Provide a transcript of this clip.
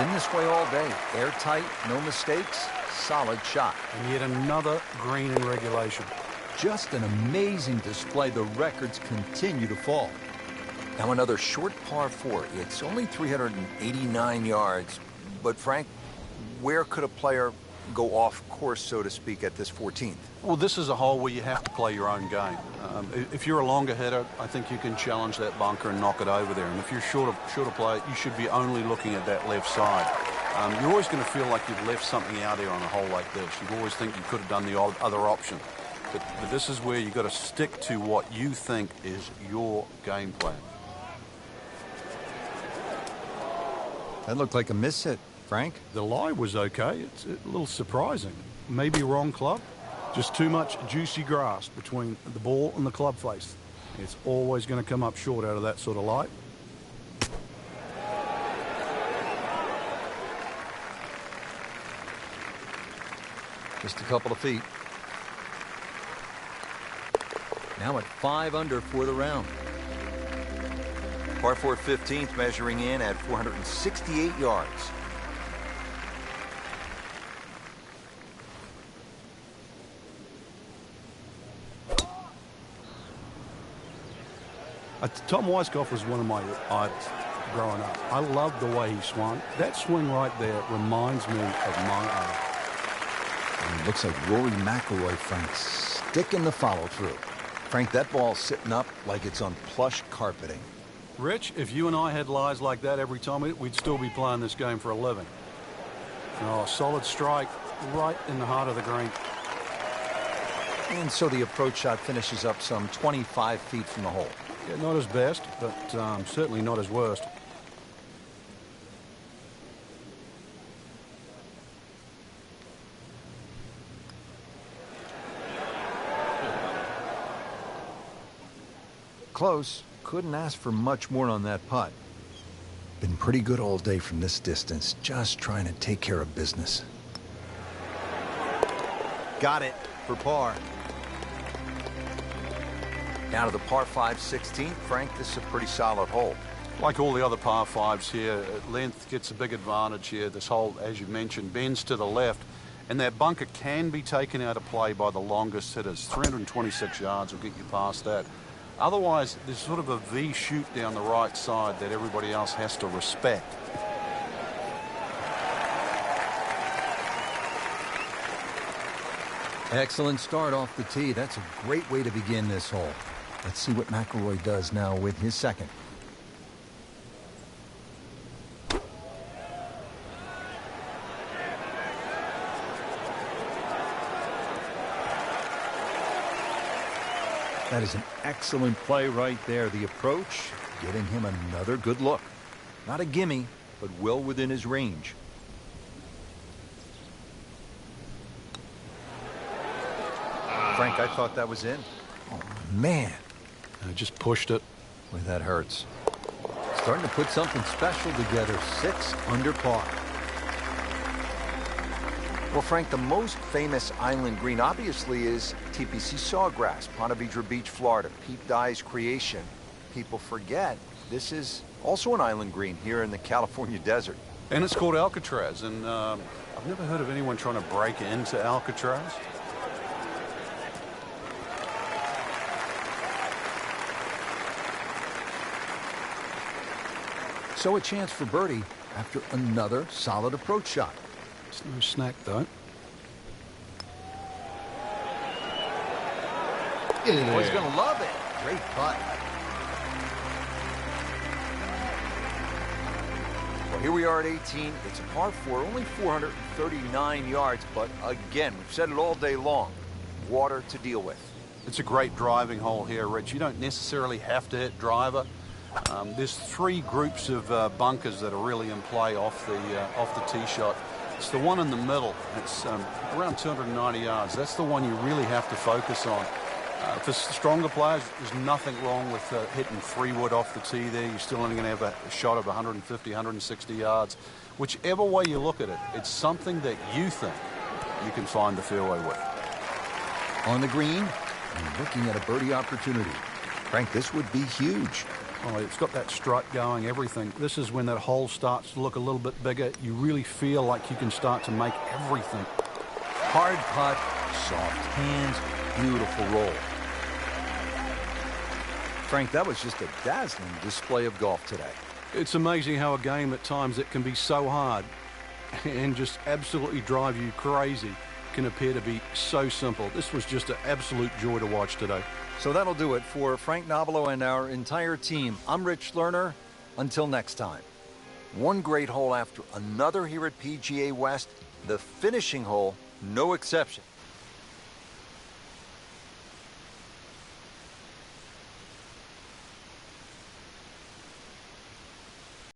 Been this way all day. Airtight, no mistakes, solid shot. And yet another green in regulation. Just an amazing display. The records continue to fall. Now another short par 4. It's only 389 yards. But Frank, where could a player go off course, so to speak, at this 14th? Well, this is a hole where you have to play your own game. If you're a longer hitter, I think you can challenge that bunker and knock it over there. And if you're shorter player, you should be only looking at that left side. You're always going to feel like you've left something out there on a hole like this. You always think you could have done the other option. But this is where you've got to stick to what you think is your game plan. That looked like a miss hit, Frank. The lie was okay. It's a little surprising. Maybe wrong club. Just too much juicy grass between the ball and the club face. It's always going to come up short out of that sort of lie. Just a couple of feet. Now at 5 under for the round. Par 4 15th, measuring in at 468 yards. Tom Weiskopf was one of my idols growing up. I loved the way he swung. That swing right there reminds me of my idol. And it looks like Rory McIlroy, Frank, sticking the follow-through. Frank, that ball's sitting up like it's on plush carpeting. Rich, if you and I had lies like that every time, we'd still be playing this game for a living. Oh, solid strike right in the heart of the green. And so the approach shot finishes up some 25 feet from the hole. Yeah, not his best, but certainly not his worst. Close. Couldn't ask for much more on that putt. Been pretty good all day from this distance, just trying to take care of business. Got it for par. Now to the par 5 16th. Frank, this is a pretty solid hole. Like all the other par 5s here, length gets a big advantage here. This hole, as you mentioned, bends to the left, and that bunker can be taken out of play by the longest hitters. 326 yards will get you past that. Otherwise, there's sort of a V shoot down the right side that everybody else has to respect. Excellent start off the tee. That's a great way to begin this hole. Let's see what McIlroy does now with his second. That is an excellent play right there. The approach, getting him another good look. Not a gimme, but well within his range. Frank, I thought that was in. Oh, man. I just pushed it. Boy, that hurts. Starting to put something special together. 6 under par. Well, Frank, the most famous island green obviously is TPC Sawgrass, Ponte Vedra Beach, Florida. Pete Dye's creation. People forget this is also an island green here in the California desert. And it's called Alcatraz, and I've never heard of anyone trying to break into Alcatraz. So a chance for birdie after another solid approach shot. It's no snack, though. Yeah. Oh, he's going to love it. Great putt. Well, here we are at 18. It's a par 4, only 439 yards. But again, we've said it all day long. Water to deal with. It's a great driving hole here, Rich. You don't necessarily have to hit driver. There's 3 groups of bunkers that are really in play off the tee shot. It's the one in the middle. It's around 290 yards. That's the one you really have to focus on. For stronger players, there's nothing wrong with hitting 3 wood off the tee there. You're still only going to have a shot of 150, 160 yards. Whichever way you look at it, it's something that you think you can find the fairway with. On the green, and looking at a birdie opportunity. Frank, this would be huge. Oh, it's got that strut going, everything. This is when that hole starts to look a little bit bigger. You really feel like you can start to make everything. Hard putt, soft hands, beautiful roll. Frank, that was just a dazzling display of golf today. It's amazing how a game at times that can be so hard and just absolutely drive you crazy can appear to be so simple. This was just an absolute joy to watch today. So that'll do it for Frank Nobilo and our entire team. I'm Rich Lerner. Until next time. One great hole after another here at PGA West. The finishing hole, no exception.